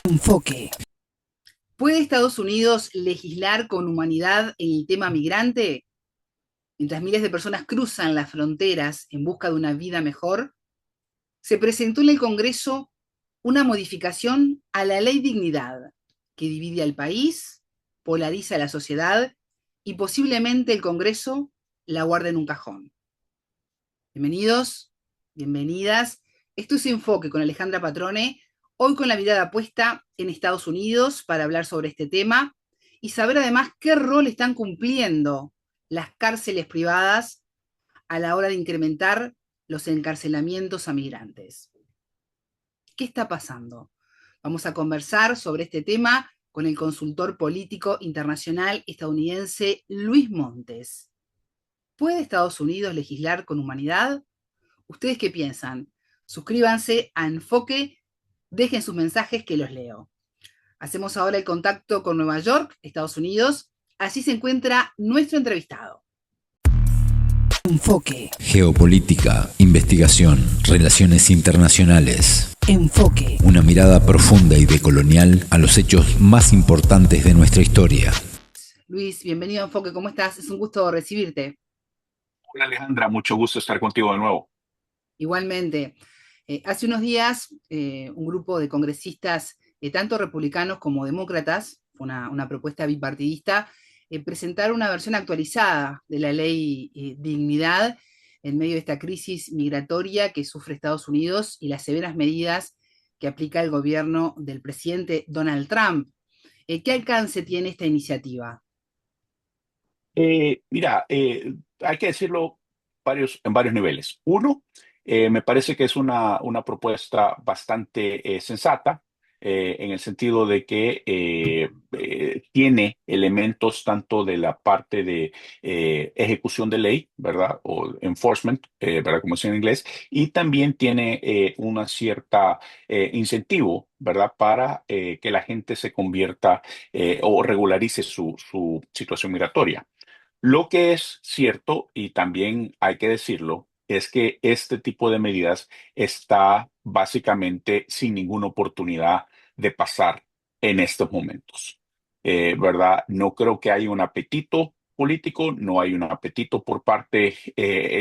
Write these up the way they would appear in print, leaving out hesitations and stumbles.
Enfoque. ¿Puede Estados Unidos legislar con humanidad en el tema migrante? Mientras miles de personas cruzan las fronteras en busca de una vida mejor, se presentó en el Congreso una modificación a la Ley Dignidad, que divide al país, polariza a la sociedad y posiblemente el Congreso la guarde en un cajón. Bienvenidos, bienvenidas. Esto es Enfoque con Alejandra Patrone, hoy con la mirada puesta en Estados Unidos para hablar sobre este tema y saber además qué rol están cumpliendo las cárceles privadas a la hora de incrementar los encarcelamientos a migrantes. ¿Qué está pasando? Vamos a conversar sobre este tema con el consultor político internacional estadounidense Luis Montes. ¿Puede Estados Unidos legislar con humanidad? ¿Ustedes qué piensan? Suscríbanse a Enfoque, dejen sus mensajes que los leo. Hacemos ahora el contacto con Nueva York, Estados Unidos. Allí se encuentra nuestro entrevistado. Enfoque. Geopolítica, investigación, relaciones internacionales. Enfoque. Una mirada profunda y decolonial a los hechos más importantes de nuestra historia. Luis, bienvenido a Enfoque, ¿cómo estás? Es un gusto recibirte. Hola Alejandra, mucho gusto estar contigo de nuevo. Igualmente, hace unos días un grupo de congresistas, tanto republicanos como demócratas, una propuesta bipartidista, presentaron una versión actualizada de la ley Dignidad en medio de esta crisis migratoria que sufre Estados Unidos y las severas medidas que aplica el gobierno del presidente Donald Trump. ¿Qué alcance tiene esta iniciativa? Mira, hay que decirlo en varios niveles. Uno, me parece que es una propuesta bastante sensata, en el sentido de que tiene elementos tanto de la parte de ejecución de ley, ¿verdad? O enforcement, ¿verdad? Como es en inglés, y también tiene una cierta incentivo, ¿verdad? Para que la gente se convierta o regularice su situación migratoria. Lo que es cierto, y también hay que decirlo, es que este tipo de medidas está básicamente sin ninguna oportunidad de pasar en estos momentos. ¿Verdad? No creo que haya un apetito político, no hay un apetito por parte,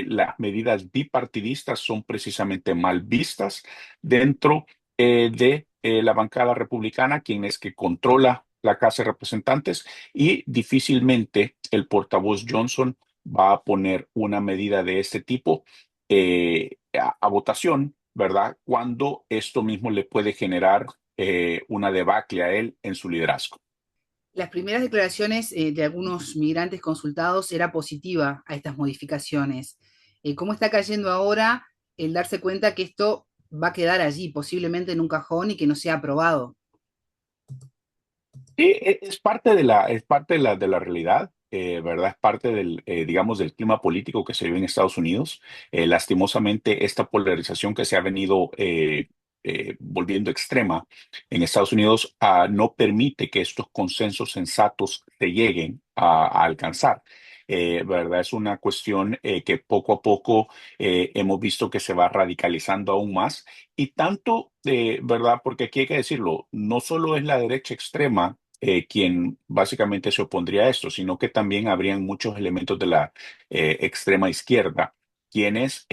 las medidas bipartidistas son precisamente mal vistas dentro de la bancada republicana, quien es que controla la Casa de Representantes, y difícilmente el portavoz Johnson va a poner una medida de este tipo a votación, ¿verdad? Cuando esto mismo le puede generar una debacle a él en su liderazgo. Las primeras declaraciones de algunos migrantes consultados era positiva a estas modificaciones. ¿Cómo está cayendo ahora el darse cuenta que esto va a quedar allí, posiblemente en un cajón y que no sea aprobado? Sí, es parte de la realidad, ¿verdad? Es parte del, digamos, del clima político que se vive en Estados Unidos. Lastimosamente, esta polarización que se ha venido volviendo extrema en Estados Unidos no permite que estos consensos sensatos se lleguen a alcanzar. ¿Verdad? Es una cuestión que poco a poco hemos visto que se va radicalizando aún más. Y tanto, ¿verdad? Porque aquí hay que decirlo, no solo es la derecha extrema quien básicamente se opondría a esto, sino que también habrían muchos elementos de la extrema izquierda, quienes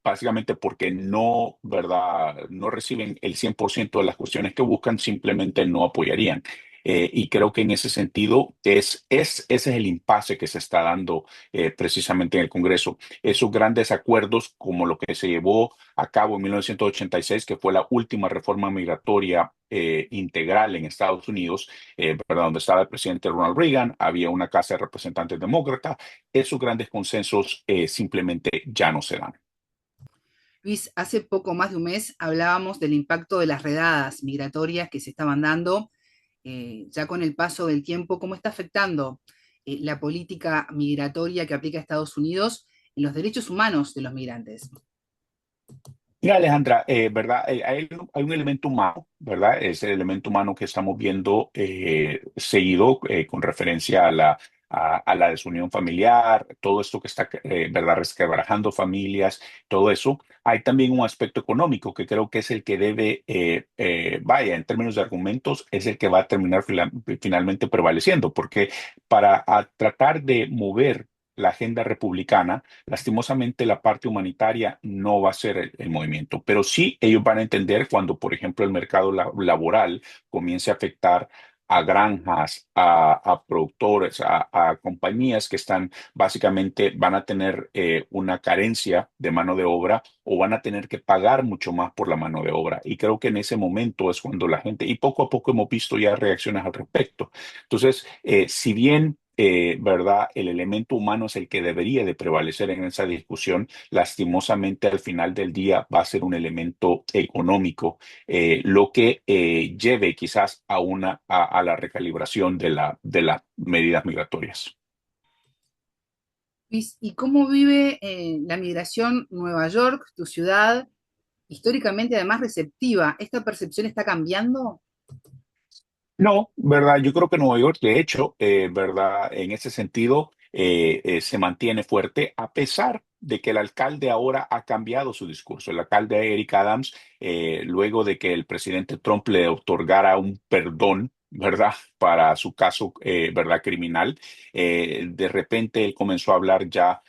básicamente porque no, ¿verdad? No reciben el 100% de las cuestiones que buscan, simplemente no apoyarían. Y creo que en ese sentido ese es el impasse que se está dando precisamente en el Congreso. Esos grandes acuerdos como lo que se llevó a cabo en 1986, que fue la última reforma migratoria integral en Estados Unidos, ¿verdad? Donde estaba el presidente Ronald Reagan, había una Casa de Representantes demócrata. Esos grandes consensos simplemente ya no se dan. Luis, hace poco más de un mes hablábamos del impacto de las redadas migratorias que se estaban dando. Ya con el paso del tiempo, ¿cómo está afectando la política migratoria que aplica Estados Unidos en los derechos humanos de los migrantes? Mira, Alejandra, ¿verdad? Hay un elemento humano, ¿verdad? Es el elemento humano que estamos viendo seguido con referencia a la desunión familiar, todo esto que está, ¿verdad?, resquebrajando familias, todo eso. Hay también un aspecto económico que creo que es el que debe, vaya, en términos de argumentos, es el que va a terminar finalmente prevaleciendo, porque para tratar de mover la agenda republicana, lastimosamente la parte humanitaria no va a ser el movimiento, pero sí ellos van a entender cuando, por ejemplo, el mercado laboral comience a afectar a granjas, a productores, a compañías que están básicamente van a tener una carencia de mano de obra o van a tener que pagar mucho más por la mano de obra. Y creo que en ese momento es cuando la gente, y poco a poco hemos visto ya reacciones al respecto. Entonces, si bien ¿verdad? El elemento humano es el que debería de prevalecer en esa discusión. Lastimosamente, al final del día va a ser un elemento económico, lo que lleve quizás a la recalibración de las medidas migratorias. Luis, ¿y cómo vive la migración Nueva York, tu ciudad, históricamente además receptiva? ¿Esta percepción está cambiando? No, ¿verdad? Yo creo que Nueva York, de hecho, ¿verdad? En ese sentido, se mantiene fuerte a pesar de que el alcalde ahora ha cambiado su discurso. El alcalde Eric Adams, luego de que el presidente Trump le otorgara un perdón, ¿verdad? Para su caso, ¿verdad? Criminal, de repente él comenzó a hablar ya,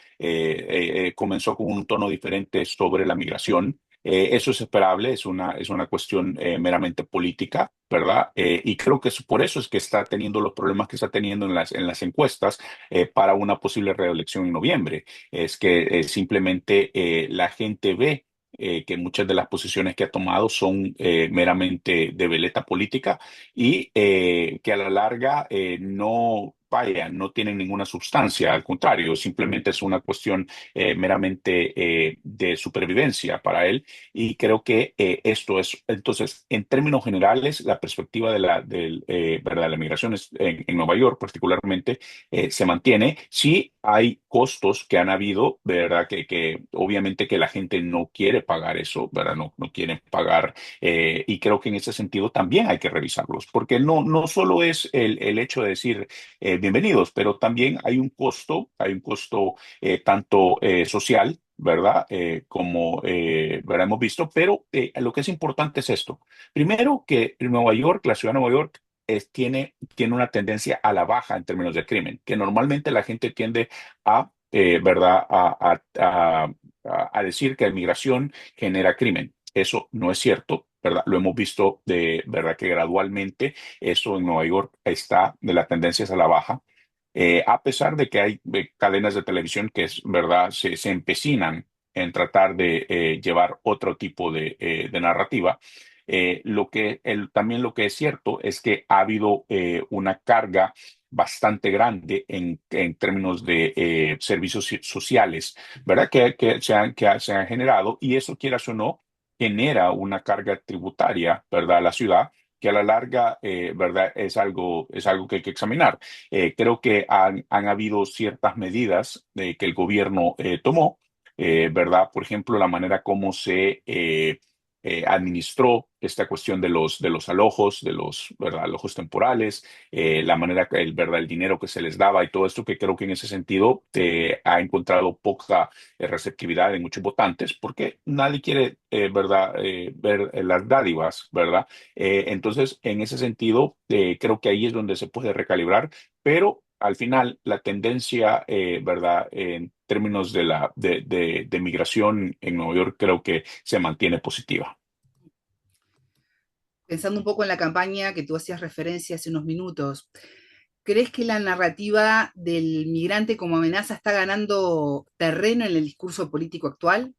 comenzó con un tono diferente sobre la migración. Eso es esperable, es una cuestión meramente política, ¿verdad? Y creo que por eso es que está teniendo los problemas que está teniendo en las encuestas para una posible reelección en noviembre. Es que simplemente la gente ve que muchas de las posiciones que ha tomado son meramente de veleta política y que a la larga no, vaya, no tienen ninguna sustancia, al contrario, simplemente es una cuestión meramente de supervivencia para él. Y creo que esto es, entonces, en términos generales, la perspectiva ¿verdad? La migración en Nueva York particularmente se mantiene. Sí hay costos que han habido, ¿verdad? Que obviamente que la gente no quiere pagar eso, ¿verdad? No quieren pagar. Y creo que en ese sentido también hay que revisarlos, porque no solo es el hecho de decir bienvenidos, pero también hay un costo tanto social, ¿verdad? Como ¿verdad? Hemos visto, pero lo que es importante es esto. Primero, que Nueva York, la ciudad de Nueva York, tiene una tendencia a la baja en términos de crimen, que normalmente la gente tiende ¿verdad? A decir que la migración genera crimen. Eso no es cierto, ¿verdad? Lo hemos visto de verdad que gradualmente eso en Nueva York está de la tendencia es a la baja. A pesar de que hay cadenas de televisión que es verdad, se empecinan en tratar de llevar otro tipo de narrativa. También lo que es cierto es que ha habido una carga bastante grande en términos de servicios sociales, ¿verdad? Se han generado y eso, quieras o no, genera una carga tributaria, ¿verdad? A la ciudad que a la larga, ¿verdad? Es algo que hay que examinar. Creo que han habido ciertas medidas que el gobierno tomó, ¿verdad? Por ejemplo, la manera como se administró esta cuestión de los alojos, ¿verdad? Alojos temporales, la manera que ¿verdad? El dinero que se les daba y todo esto, que creo que en ese sentido ha encontrado poca receptividad en muchos votantes, porque nadie quiere, ¿verdad? Ver las dádivas, ¿verdad? Entonces, en ese sentido, creo que ahí es donde se puede recalibrar, pero al final la tendencia, ¿verdad? En términos de migración en Nueva York, creo que se mantiene positiva. Pensando un poco en la campaña que tú hacías referencia hace unos minutos, ¿crees que la narrativa del migrante como amenaza está ganando terreno en el discurso político actual?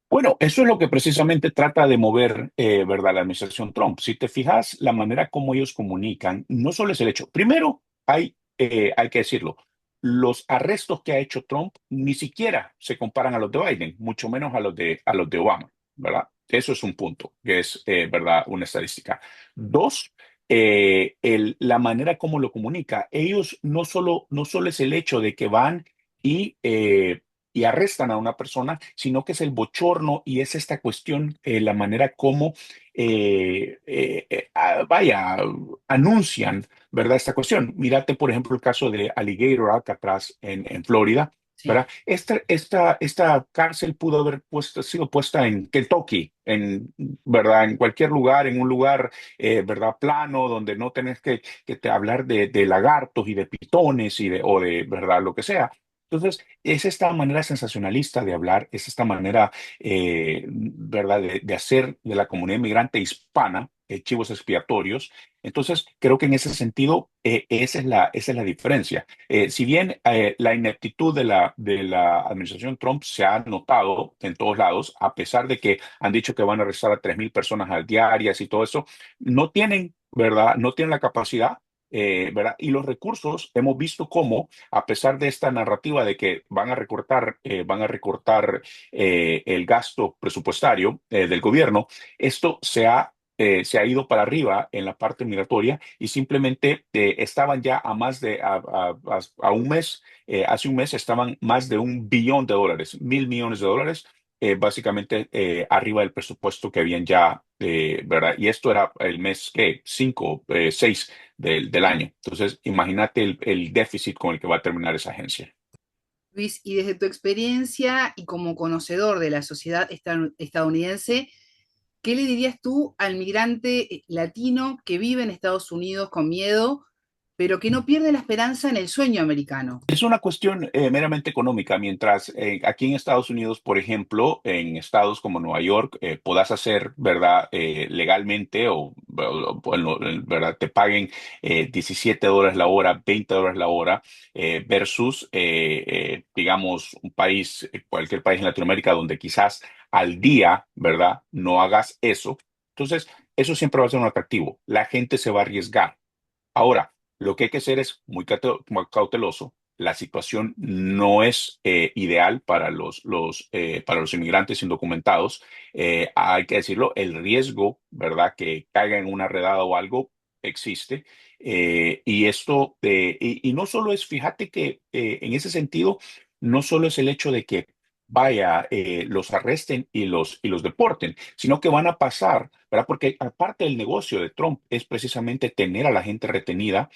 Bueno, eso es lo que precisamente trata de mover, ¿verdad? La administración Trump. Si te fijas, la manera como ellos comunican, no solo es el hecho. Primero, hay que decirlo, los arrestos que ha hecho Trump ni siquiera se comparan a los de Biden, mucho menos a los de Obama, ¿verdad? Eso es un punto, que es, ¿verdad? Una estadística. Dos, la manera como lo comunica, ellos no solo es el hecho de que van y y arrestan a una persona, sino que es el bochorno y es esta cuestión, la manera como, vaya, anuncian ¿verdad? Esta cuestión. Mírate, por ejemplo, el caso de Alligator Alcatraz en Florida, Sí. ¿verdad? Esta cárcel pudo haber sido puesta en Kentucky, ¿verdad? En cualquier lugar, en un lugar, ¿verdad? Plano, donde no tenés que te hablar de lagartos y de pitones o de, ¿verdad? Lo que sea. Entonces, es esta manera sensacionalista de hablar, es esta manera, ¿verdad? De hacer de la comunidad inmigrante hispana chivos expiatorios. Entonces, creo que en ese sentido, esa es la diferencia. Si bien la ineptitud de la administración Trump se ha notado en todos lados, a pesar de que han dicho que van a arrestar a 3,000 personas al diario y todo eso, no tienen, ¿verdad? No tienen la capacidad. ¿Verdad? Y los recursos, hemos visto cómo, a pesar de esta narrativa de que van a recortar el gasto presupuestario del gobierno, esto se ha ido para arriba en la parte migratoria y simplemente estaban ya a más de a un mes, hace un mes estaban más de $1 billón, 1,000 millones de dólares, básicamente arriba del presupuesto que habían ya, ¿verdad? Y esto era el mes que 5, 6 del año. Entonces, imagínate el déficit con el que va a terminar esa agencia. Luis, y desde tu experiencia y como conocedor de la sociedad estadounidense, ¿qué le dirías tú al migrante latino que vive en Estados Unidos con miedo, pero que no pierde la esperanza en el sueño americano? Es una cuestión meramente económica, mientras aquí en Estados Unidos, por ejemplo, en estados como Nueva York, puedas hacer, ¿verdad? Legalmente bueno, ¿verdad? Te paguen $17 la hora, $20 la hora, versus, digamos, cualquier país en Latinoamérica donde quizás al día, ¿verdad? No hagas eso. Entonces, eso siempre va a ser un atractivo. La gente se va a arriesgar. Ahora, lo que hay que hacer es muy cauteloso. La situación no es ideal para los inmigrantes indocumentados. Hay que decirlo, el riesgo, ¿verdad?, que caiga en una redada o algo existe. Y no solo es, fíjate que en ese sentido, no solo es el hecho de que los arresten y los deporten, sino que van a pasar, ¿verdad? Porque aparte del negocio de Trump es precisamente tener a la gente retenida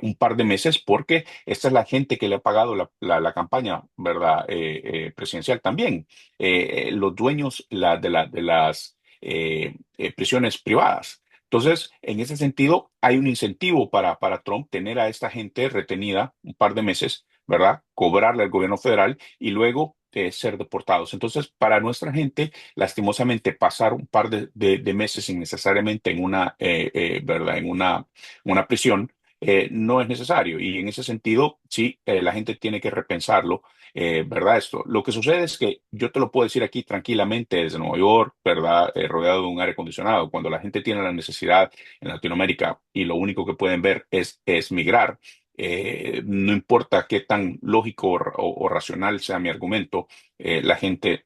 un par de meses, porque esta es la gente que le ha pagado la campaña, ¿verdad? Presidencial también. Los dueños de las prisiones privadas. Entonces, en ese sentido, hay un incentivo para Trump tener a esta gente retenida un par de meses, ¿verdad? Cobrarle al gobierno federal y luego ser deportados. Entonces, para nuestra gente, lastimosamente, pasar un par de meses innecesariamente ¿verdad? En una prisión, no es necesario. Y en ese sentido, sí, la gente tiene que repensarlo, ¿verdad? Esto. Lo que sucede es que yo te lo puedo decir aquí tranquilamente desde Nueva York, ¿verdad? Rodeado de un aire acondicionado. Cuando la gente tiene la necesidad en Latinoamérica y lo único que pueden ver es migrar, no importa qué tan lógico o racional sea mi argumento, la gente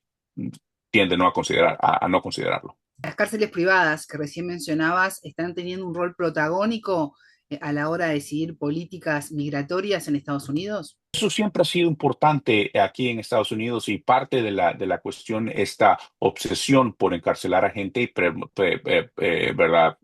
tiende a no considerarlo. Las cárceles privadas que recién mencionabas están teniendo un rol protagónico a la hora de decidir políticas migratorias en Estados Unidos. Eso siempre ha sido importante aquí en Estados Unidos, y parte de la cuestión, esta obsesión por encarcelar a gente, ¿verdad?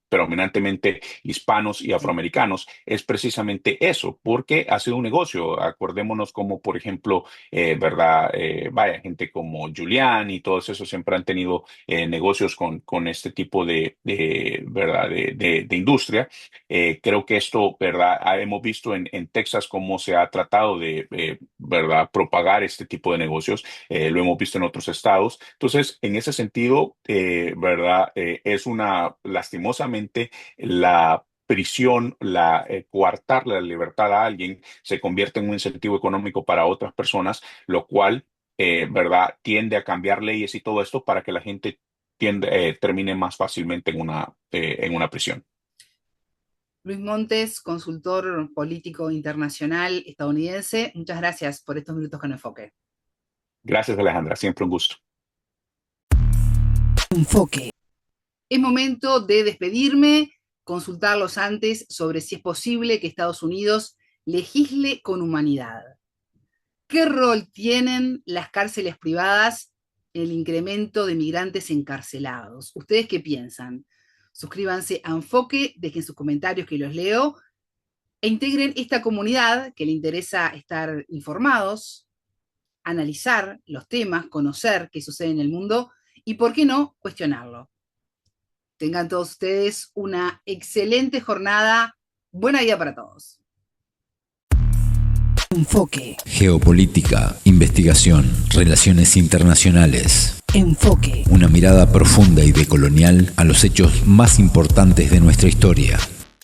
Predominantemente hispanos y Sí. afroamericanos, es precisamente eso, porque ha sido un negocio. Acordémonos como, por ejemplo, ¿verdad? Vaya, gente como Giuliani y todos esos siempre han tenido negocios con este tipo ¿verdad? De industria. Creo que esto, ¿verdad? Hemos visto en Texas cómo se ha tratado de, ¿verdad?, propagar este tipo de negocios. Lo hemos visto en otros estados. Entonces, en ese sentido, ¿verdad? Lastimosamente, la prisión, coartar la libertad a alguien se convierte en un incentivo económico para otras personas, lo cual, ¿verdad?, tiende a cambiar leyes y todo esto para que la gente termine más fácilmente en una prisión. Luis Montes, consultor político internacional estadounidense, muchas gracias por estos minutos con Enfoque. Gracias, Alejandra. Siempre un gusto. Enfoque. Es momento de despedirme, consultarlos antes sobre si es posible que Estados Unidos legisle con humanidad. ¿Qué rol tienen las cárceles privadas en el incremento de migrantes encarcelados? ¿Ustedes qué piensan? Suscríbanse a Enfoque, dejen sus comentarios que los leo e integren esta comunidad que le interesa estar informados, analizar los temas, conocer qué sucede en el mundo y, ¿por qué no?, cuestionarlo. Tengan todos ustedes una excelente jornada. Buena vida para todos. Enfoque. Geopolítica, investigación, relaciones internacionales. Enfoque. Una mirada profunda y decolonial a los hechos más importantes de nuestra historia.